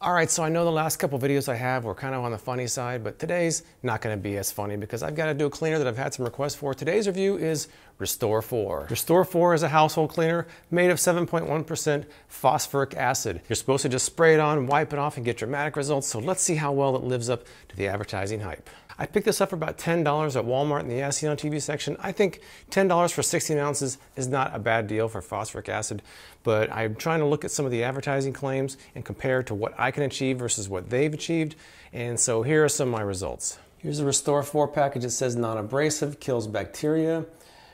All right, so I know the last couple videos I have were kind of on the funny side, but today's not going to be as funny because I've got to do a cleaner that I've had some requests for. Today's review is Restore 4. Restore 4 is a household cleaner made of 7.1% phosphoric acid. You're supposed to just spray it on, wipe it off, and get dramatic results, so let's see how well it lives up to the advertising hype. I picked this up for about $10 at Walmart in the As Seen on TV section. I think $10 for 16 ounces is not a bad deal for phosphoric acid, but I'm trying to look at some of the advertising claims and compare to what I can achieve versus what they've achieved, and so here are some of my results. Here's the Restore 4 package. It says non-abrasive, kills bacteria,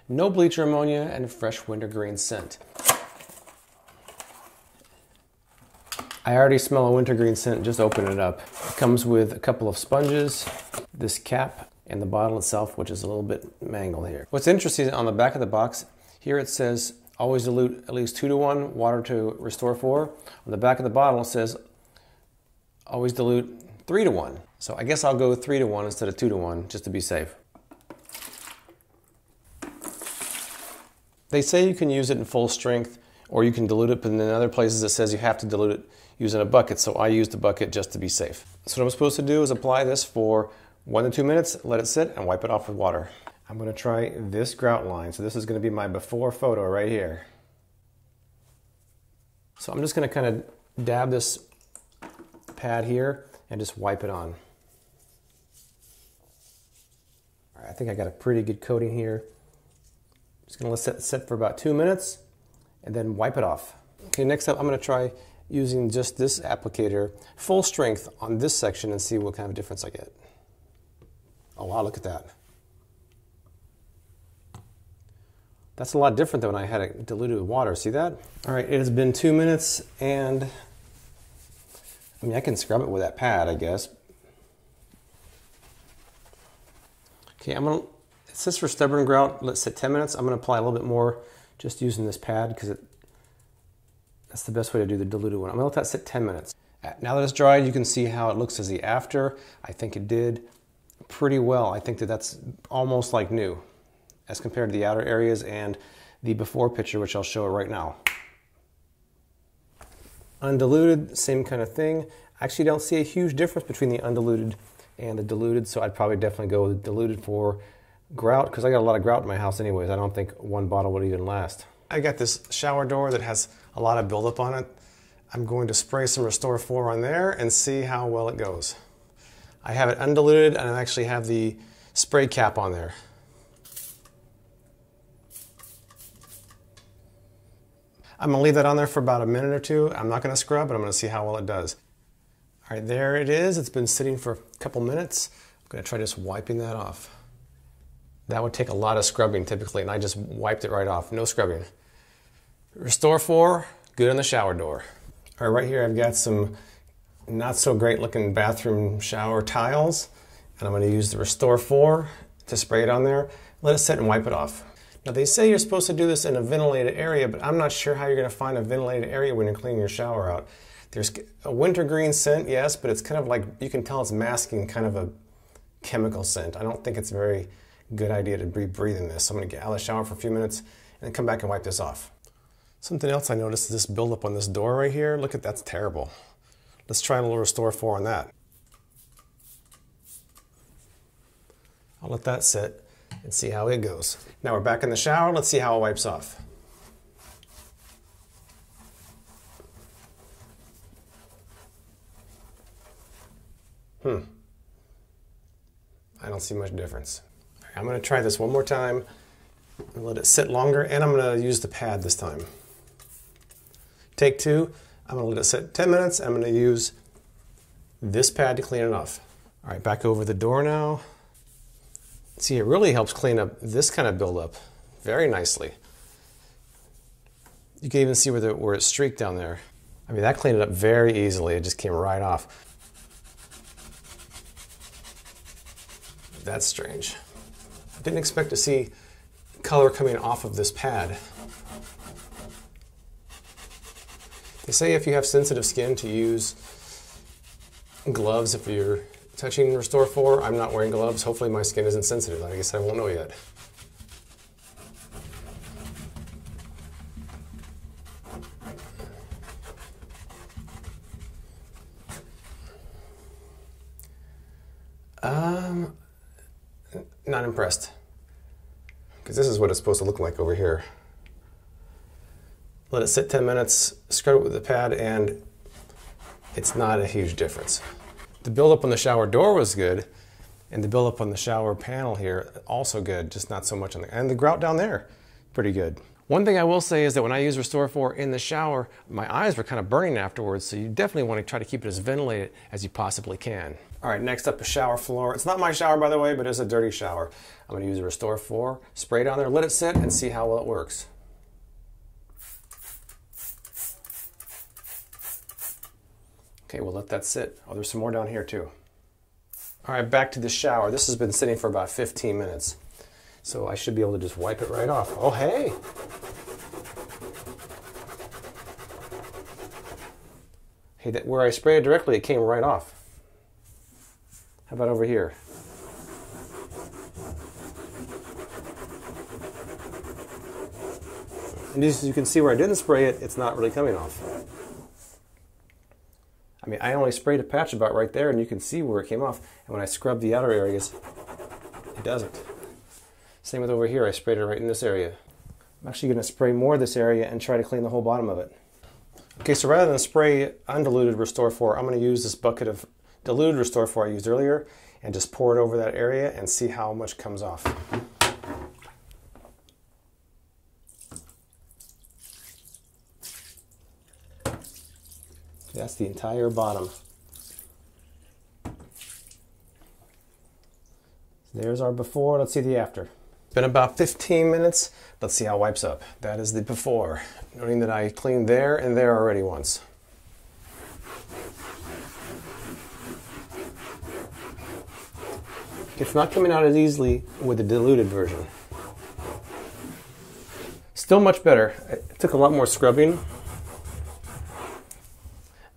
no bleach or ammonia, and fresh wintergreen scent. I already smell a wintergreen scent, just open it up. It comes with a couple of sponges, this cap, and the bottle itself, which is a little bit mangled here. What's interesting, on the back of the box, here it says always dilute at least 2 to 1 water to Restore 4. On the back of the bottle it says always dilute 3 to 1. So I guess I'll go 3 to 1 instead of 2 to 1 just to be safe. They say you can use it in full strength or you can dilute it, but in other places it says you have to dilute it using a bucket, so I used a bucket just to be safe. So what I'm supposed to do is apply this for 1 to 2 minutes, let it sit, and wipe it off with water. I'm going to try this grout line. So this is going to be my before photo right here. So I'm just going to kind of dab this pad here and just wipe it on. All right, I think I got a pretty good coating here. Just going to let it sit for about 2 minutes and then wipe it off. Okay, next up I'm going to try using just this applicator full strength on this section and see what kind of difference I get. Oh wow, look at that. That's a lot different than when I had it diluted with water. See that? All right, it has been 2 minutes and I mean, I can scrub it with that pad, I guess. Okay, it says for stubborn grout, let's say 10 minutes. I'm gonna apply a little bit more just using this pad because that's the best way to do the diluted one. I'm gonna let that sit 10 minutes. Now that it's dried, you can see how it looks as the after. I think it did pretty well. I think that that's almost like new as compared to the outer areas and the before picture, which I'll show right now. Undiluted, same kind of thing. I actually don't see a huge difference between the undiluted and the diluted, so I'd probably definitely go with diluted for grout, because I got a lot of grout in my house anyways. I don't think one bottle would even last. I got this shower door that has a lot of buildup on it. I'm going to spray some Restore 4 on there and see how well it goes. I have it undiluted and I actually have the spray cap on there. I'm going to leave that on there for about a minute or two. I'm not going to scrub, but I'm going to see how well it does. All right, there it is. It's been sitting for a couple minutes. I'm going to try just wiping that off. That would take a lot of scrubbing typically, and I just wiped it right off. No scrubbing. Restore 4, good on the shower door. All right, right here I've got some not so great looking bathroom shower tiles, and I'm going to use the Restore 4 to spray it on there. Let it sit and wipe it off. Now they say you're supposed to do this in a ventilated area, but I'm not sure how you're going to find a ventilated area when you're cleaning your shower out. There's a wintergreen scent, yes, but it's kind of like, you can tell it's masking kind of a chemical scent. I don't think it's a very good idea to be breathing this. So I'm going to get out of the shower for a few minutes and then come back and wipe this off. Something else I noticed is this buildup on this door right here. Look at that's terrible. Let's try a little Restore 4 on that. I'll let that sit and see how it goes. Now we're back in the shower. Let's see how it wipes off. I don't see much difference. I'm going to try this one more time and let it sit longer, and I'm going to use the pad this time. Take 2. I'm going to let it sit 10 minutes. I'm going to use this pad to clean it off. All right, back over the door now. See, it really helps clean up this kind of buildup very nicely. You can even see where it's streaked down there. I mean, that cleaned it up very easily. It just came right off. That's strange. I didn't expect to see color coming off of this pad. They say if you have sensitive skin to use gloves if you're touching Restore 4. I'm not wearing gloves. Hopefully my skin isn't sensitive. I guess I won't know yet. Not impressed. Because this is what it's supposed to look like over here. Let it sit 10 minutes, scrub it with the pad, and it's not a huge difference. The buildup on the shower door was good, and the buildup on the shower panel here, also good, just not so much on the, and the grout down there, pretty good. One thing I will say is that when I use Restore 4 in the shower, my eyes were kind of burning afterwards, so you definitely want to try to keep it as ventilated as you possibly can. All right, next up, the shower floor. It's not my shower, by the way, but it's a dirty shower. I'm going to use a Restore 4, spray it on there, let it sit, and see how well it works. Okay, we'll let that sit. Oh, there's some more down here too. All right, back to the shower. This has been sitting for about 15 minutes. So I should be able to just wipe it right off. Oh, hey! Hey, where I sprayed it directly, it came right off. How about over here? And as you can see where I didn't spray it, it's not really coming off. I mean, I only sprayed a patch about right there, and you can see where it came off. And when I scrub the outer areas, it doesn't. Same with over here, I sprayed it right in this area. I'm actually going to spray more of this area and try to clean the whole bottom of it. Okay, so rather than spray undiluted Restore 4, I'm going to use this bucket of diluted Restore 4 I used earlier and just pour it over that area and see how much comes off. That's the entire bottom. There's our before. Let's see the after. It's been about 15 minutes. Let's see how it wipes up. That is the before. Noting that I cleaned there and there already once. It's not coming out as easily with the diluted version. Still much better. It took a lot more scrubbing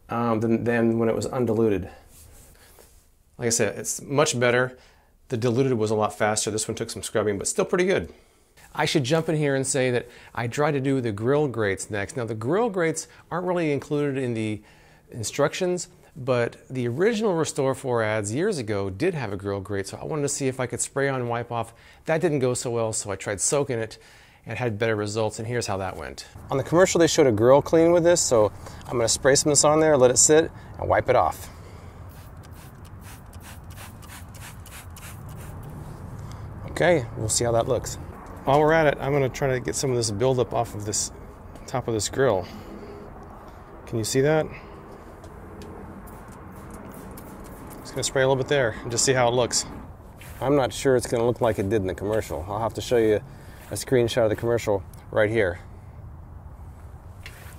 than when it was undiluted. Like I said, it's much better. The diluted was a lot faster. This one took some scrubbing, but still pretty good. I should jump in here and say that I tried to do the grill grates next. Now the grill grates aren't really included in the instructions, but the original Restore 4 ads years ago did have a grill grate, so I wanted to see if I could spray on and wipe off. That didn't go so well, so I tried soaking it and had better results, and here's how that went. On the commercial, they showed a grill clean with this, so I'm going to spray some of this on there, let it sit, and wipe it off. Okay, we'll see how that looks. While we're at it, I'm going to try to get some of this buildup off of this top of this grill. Can you see that? Just going to spray a little bit there and just see how it looks. I'm not sure it's going to look like it did in the commercial. I'll have to show you a screenshot of the commercial right here.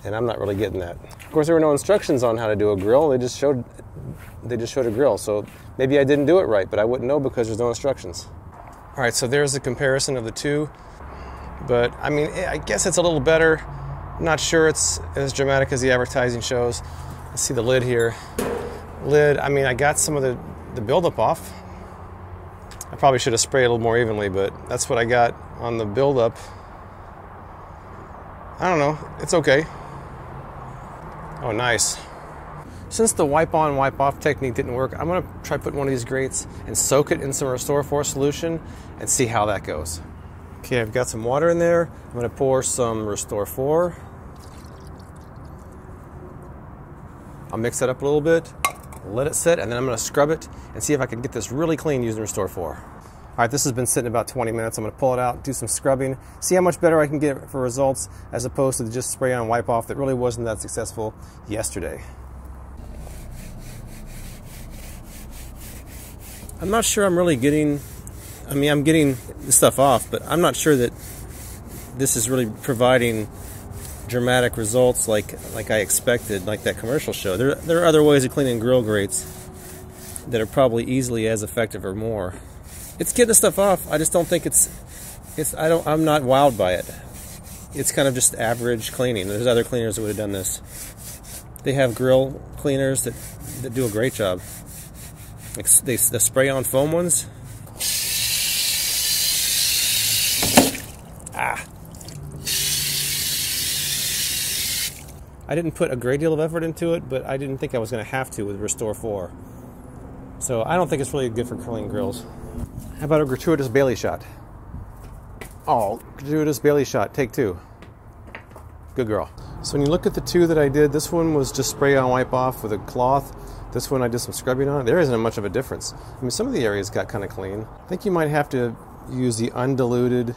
And I'm not really getting that. Of course, there were no instructions on how to do a grill. They just showed a grill. So maybe I didn't do it right, but I wouldn't know because there's no instructions. All right, so there's a comparison of the two. But I mean, I guess it's a little better. I'm not sure it's as dramatic as the advertising shows. Let's see the lid here. Lid, I mean, I got some of the buildup off. I probably should have sprayed a little more evenly, but that's what I got on the buildup. I don't know, it's okay. Oh, nice. Since the wipe on, wipe off technique didn't work, I'm gonna try putting one of these grates and soak it in some Restore 4 solution and see how that goes. Okay, I've got some water in there. I'm gonna pour some Restore 4. I'll mix it up a little bit, let it sit, and then I'm gonna scrub it and see if I can get this really clean using Restore 4. All right, this has been sitting about 20 minutes. I'm gonna pull it out, do some scrubbing, see how much better I can get for results as opposed to just spray on and wipe off that really wasn't that successful yesterday. I'm not sure I'm really getting, I'm getting the stuff off, but I'm not sure that this is really providing dramatic results like I expected, like that commercial show. There are other ways of cleaning grill grates that are probably easily as effective or more. It's getting the stuff off. I just don't think I'm not wowed by it. It's kind of just average cleaning. There's other cleaners that would have done this. They have grill cleaners that do a great job. Like the spray-on foam ones. I didn't put a great deal of effort into it, but I didn't think I was going to have to with Restore 4. So I don't think it's really good for curling grills. How about a gratuitous Bailey shot? Oh, gratuitous Bailey shot, take 2. Good girl. So when you look at the 2 that I did, this one was just spray on, wipe off with a cloth. This one I did some scrubbing on. There isn't much of a difference. I mean, some of the areas got kind of clean. I think you might have to use the undiluted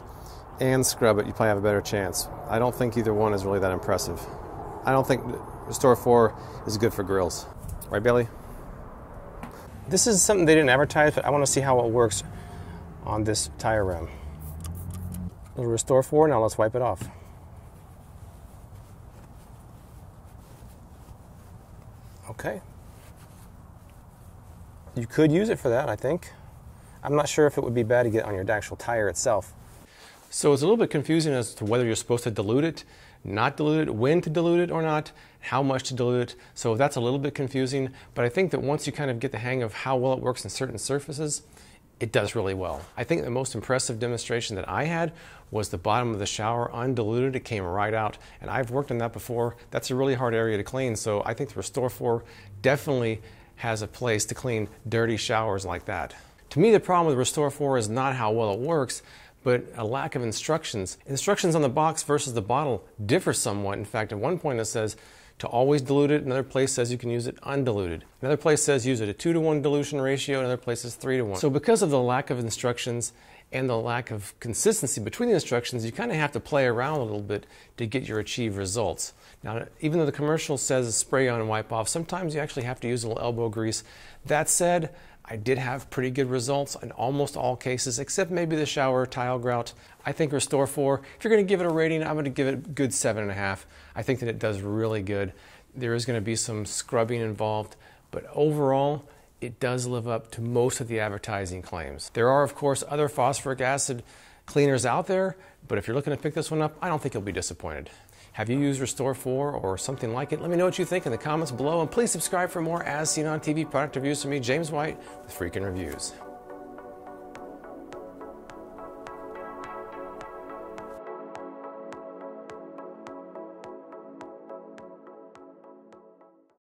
and scrub it. You probably have a better chance. I don't think either one is really that impressive. I don't think Restore 4 is good for grills. Right, Bailey? This is something they didn't advertise, but I want to see how it works on this tire rim. Little Restore 4, now let's wipe it off. Okay. You could use it for that, I think. I'm not sure if it would be bad to get on your actual tire itself. So it's a little bit confusing as to whether you're supposed to dilute it, not dilute it, when to dilute it or not, how much to dilute it. So that's a little bit confusing, but I think that once you kind of get the hang of how well it works in certain surfaces, it does really well. I think the most impressive demonstration that I had was the bottom of the shower undiluted. It came right out, and I've worked on that before. That's a really hard area to clean, so I think the Restore 4 definitely has a place to clean dirty showers like that. To me, the problem with Restore 4 is not how well it works, but a lack of instructions. Instructions on the box versus the bottle differ somewhat. In fact, at one point it says to always dilute it. Another place says you can use it undiluted. Another place says use it a 2-to-1 dilution ratio. Another place is 3-to-1. So because of the lack of instructions and the lack of consistency between the instructions, you kind of have to play around a little bit to get your achieved results. Now, even though the commercial says spray on and wipe off, sometimes you actually have to use a little elbow grease. That said, I did have pretty good results in almost all cases, except maybe the shower tile grout. I think Restore 4, if you're going to give it a rating, I'm going to give it a good 7.5. I think that it does really good. There is going to be some scrubbing involved, but overall, it does live up to most of the advertising claims. There are, of course, other phosphoric acid cleaners out there, but if you're looking to pick this one up, I don't think you'll be disappointed. Have you used Restore 4 or something like it? Let me know what you think in the comments below, and please subscribe for more As Seen on TV product reviews from me, James White, with Freakin' Reviews.